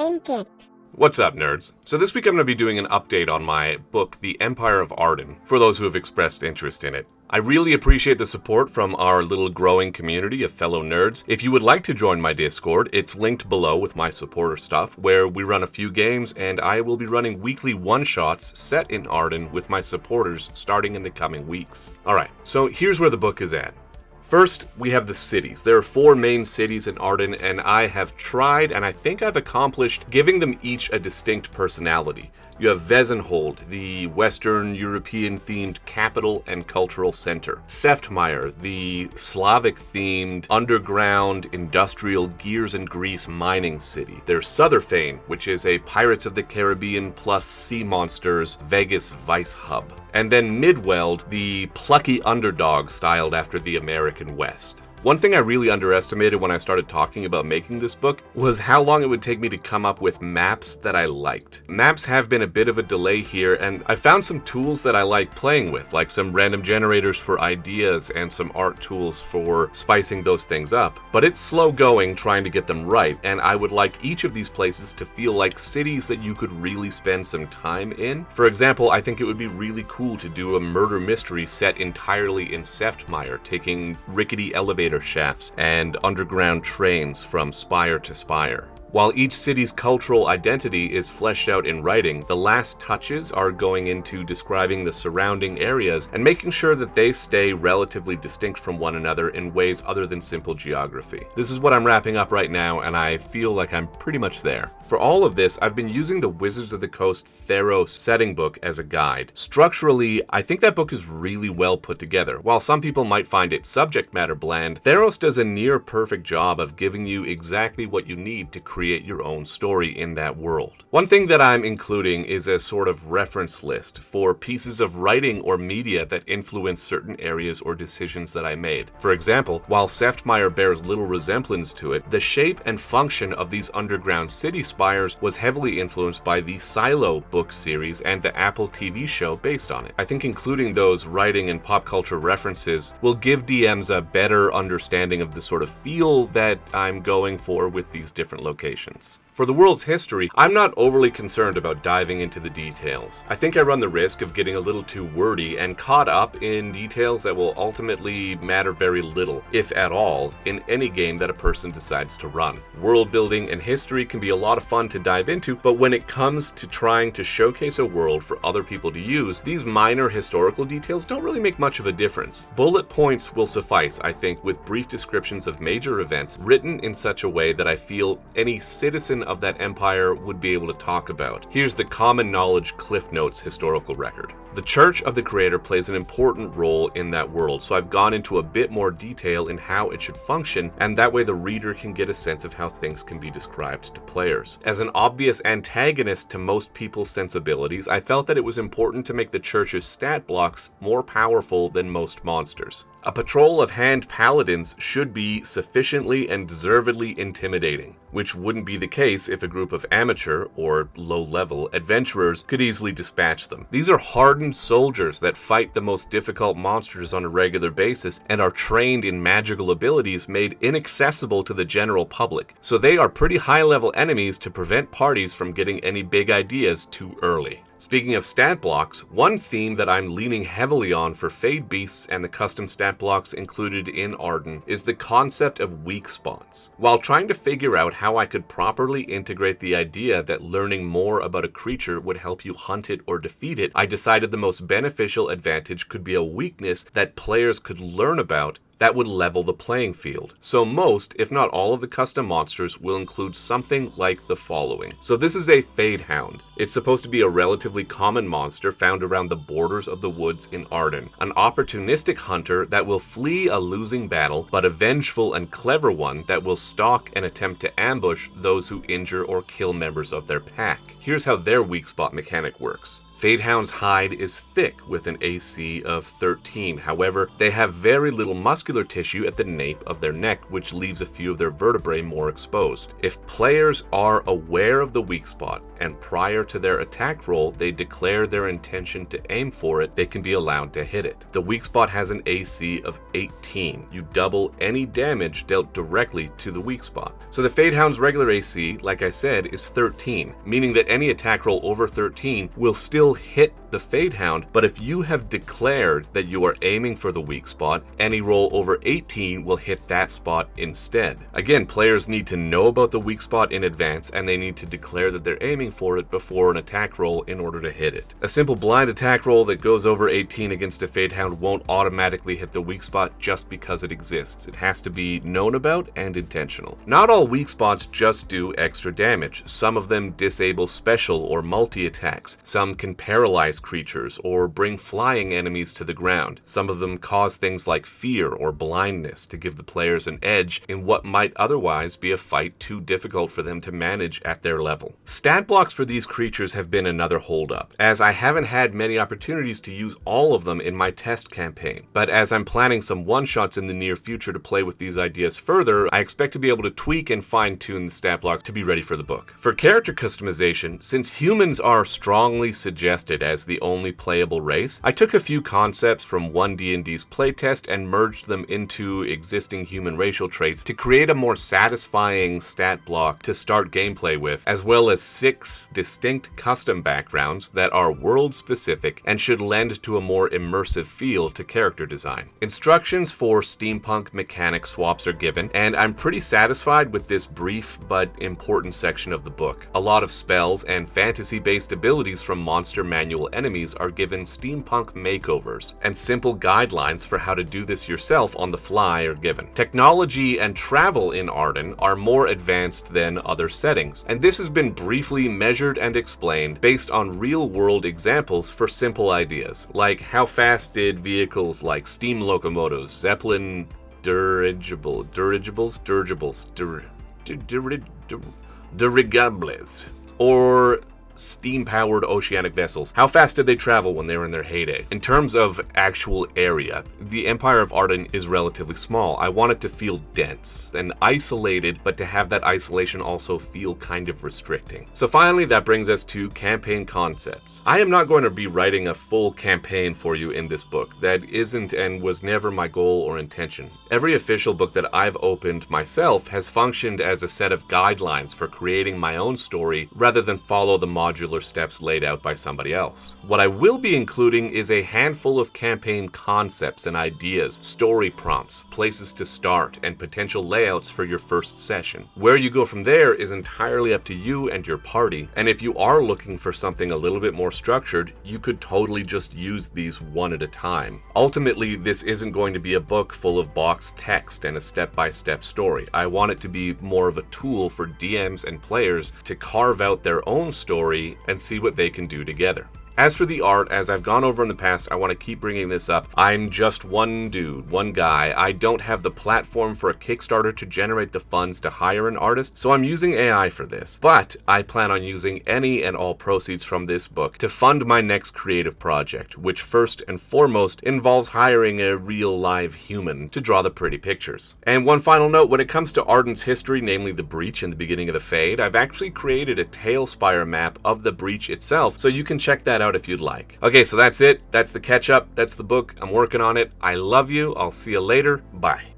Inkit. What's up, nerds? So this week I'm going to be doing an update on my book, The Empire of Arden, for those who have expressed interest in it. I really appreciate the support from our little growing community of fellow nerds. If you would like to join my Discord, it's linked below with my supporter stuff, where we run a few games, and I will be running weekly one-shots set in Arden with my supporters starting in the coming weeks. Alright, so here's where the book is at. First, we have the cities. There are 4 main cities in Arden, and I have tried, and I think I've accomplished, giving them each a distinct personality. You have Wesenhold, the Western European-themed capital and cultural center. Seftmeyer, the Slavic-themed underground industrial gears and grease mining city. There's Sutherfane, which is a Pirates of the Caribbean plus sea monsters Vegas vice hub. And then Midweld, the plucky underdog styled after the American West. One thing I really underestimated when I started talking about making this book was how long it would take me to come up with maps that I liked. Maps have been a bit of a delay here, and I found some tools that I like playing with, like some random generators for ideas and some art tools for spicing those things up. But it's slow going trying to get them right, and I would like each of these places to feel like cities that you could really spend some time in. For example, I think it would be really cool to do a murder mystery set entirely in Seftmeyer, taking rickety elevator shafts and underground trains from spire to spire. While each city's cultural identity is fleshed out in writing, the last touches are going into describing the surrounding areas and making sure that they stay relatively distinct from one another in ways other than simple geography. This is what I'm wrapping up right now, and I feel like I'm pretty much there. For all of this, I've been using the Wizards of the Coast Theros setting book as a guide. Structurally, I think that book is really well put together. While some people might find its subject matter bland, Theros does a near perfect job of giving you exactly what you need to create your own story in that world. One thing that I'm including is a sort of reference list for pieces of writing or media that influence certain areas or decisions that I made. For example, while Seftmeyer bears little resemblance to it, the shape and function of these underground city spires was heavily influenced by the Silo book series and the Apple TV show based on it. I think including those writing and pop culture references will give DMs a better understanding of the sort of feel that I'm going for with these different locations. For the world's history, I'm not overly concerned about diving into the details. I think I run the risk of getting a little too wordy and caught up in details that will ultimately matter very little, if at all, in any game that a person decides to run. World building and history can be a lot of fun to dive into, but when it comes to trying to showcase a world for other people to use, these minor historical details don't really make much of a difference. Bullet points will suffice, I think, with brief descriptions of major events written in such a way that I feel any citizen of that empire would be able to talk about. Here's the common knowledge Cliff Notes historical record. The Church of the Creator plays an important role in that world, so I've gone into a bit more detail in how it should function, and that way the reader can get a sense of how things can be described to players. As an obvious antagonist to most people's sensibilities, I felt that it was important to make the Church's stat blocks more powerful than most monsters. A patrol of hand paladins should be sufficiently and deservedly intimidating, which wouldn't be the case if a group of amateur or low-level adventurers could easily dispatch them. These are hardened soldiers that fight the most difficult monsters on a regular basis and are trained in magical abilities made inaccessible to the general public, so they are pretty high-level enemies to prevent parties from getting any big ideas too early. Speaking of stat blocks, one theme that I'm leaning heavily on for Fade Beasts and the custom stat blocks included in Arden is the concept of weak spots. While trying to figure out how I could properly integrate the idea that learning more about a creature would help you hunt it or defeat it, I decided the most beneficial advantage could be a weakness that players could learn about that would level the playing field. So most, if not all of the custom monsters will include something like the following. So this is a Fade Hound. It's supposed to be a relatively common monster found around the borders of the woods in Arden. An opportunistic hunter that will flee a losing battle, but a vengeful and clever one that will stalk and attempt to ambush those who injure or kill members of their pack. Here's how their weak spot mechanic works. Fadehound's hide is thick with an AC of 13. However, they have very little muscular tissue at the nape of their neck, which leaves a few of their vertebrae more exposed. If players are aware of the weak spot and prior to their attack roll they declare their intention to aim for it, they can be allowed to hit it. The weak spot has an AC of 18. You double any damage dealt directly to the weak spot. So the Fadehound's regular AC, like I said, is 13, meaning that any attack roll over 13 will still hit the Fadehound, but if you have declared that you are aiming for the weak spot, any roll over 18 will hit that spot instead. Again, players need to know about the weak spot in advance, and they need to declare that they're aiming for it before an attack roll in order to hit it. A simple blind attack roll that goes over 18 against a Fadehound won't automatically hit the weak spot just because it exists. It has to be known about and intentional. Not all weak spots just do extra damage. Some of them disable special or multi-attacks. Some can paralyze creatures or bring flying enemies to the ground. Some of them cause things like fear or blindness to give the players an edge in what might otherwise be a fight too difficult for them to manage at their level. Stat blocks for these creatures have been another holdup, as I haven't had many opportunities to use all of them in my test campaign. But as I'm planning some one-shots in the near future to play with these ideas further, I expect to be able to tweak and fine-tune the stat block to be ready for the book. For character customization, since humans are strongly suggested as the only playable race, I took a few concepts from 1D&D's playtest and merged them into existing human racial traits to create a more satisfying stat block to start gameplay with, as well as 6 distinct custom backgrounds that are world-specific and should lend to a more immersive feel to character design. Instructions for steampunk mechanic swaps are given, and I'm pretty satisfied with this brief but important section of the book. A lot of spells and fantasy-based abilities from monster manual enemies are given steampunk makeovers, and simple guidelines for how to do this yourself on the fly are given. Technology and travel in Arden are more advanced than other settings, and this has been briefly measured and explained based on real-world examples for simple ideas, like how fast did vehicles like steam locomotives, Zeppelin dirigibles, or steam-powered oceanic vessels. How fast did they travel when they were in their heyday? In terms of actual area, the Empire of Arden is relatively small. I want it to feel dense and isolated, but to have that isolation also feel kind of restricting. So finally, that brings us to campaign concepts. I am not going to be writing a full campaign for you in this book. That isn't and was never my goal or intention. Every official book that I've opened myself has functioned as a set of guidelines for creating my own story rather than follow the modular steps laid out by somebody else. What I will be including is a handful of campaign concepts and ideas, story prompts, places to start, and potential layouts for your first session. Where you go from there is entirely up to you and your party, and if you are looking for something a little bit more structured, you could totally just use these one at a time. Ultimately, this isn't going to be a book full of boxed text and a step-by-step story. I want it to be more of a tool for DMs and players to carve out their own story and see what they can do together. As for the art, as I've gone over in the past, I want to keep bringing this up. I'm just one dude, one guy. I don't have the platform for a Kickstarter to generate the funds to hire an artist, so I'm using AI for this. But I plan on using any and all proceeds from this book to fund my next creative project, which first and foremost involves hiring a real live human to draw the pretty pictures. And one final note, when it comes to Arden's history, namely the Breach and the beginning of the Fade, I've actually created a Talespire map of the Breach itself, so you can check that out if you'd like. Okay, so that's it. That's the catch up. That's the book. I'm working on it. I love you. I'll see you later. Bye.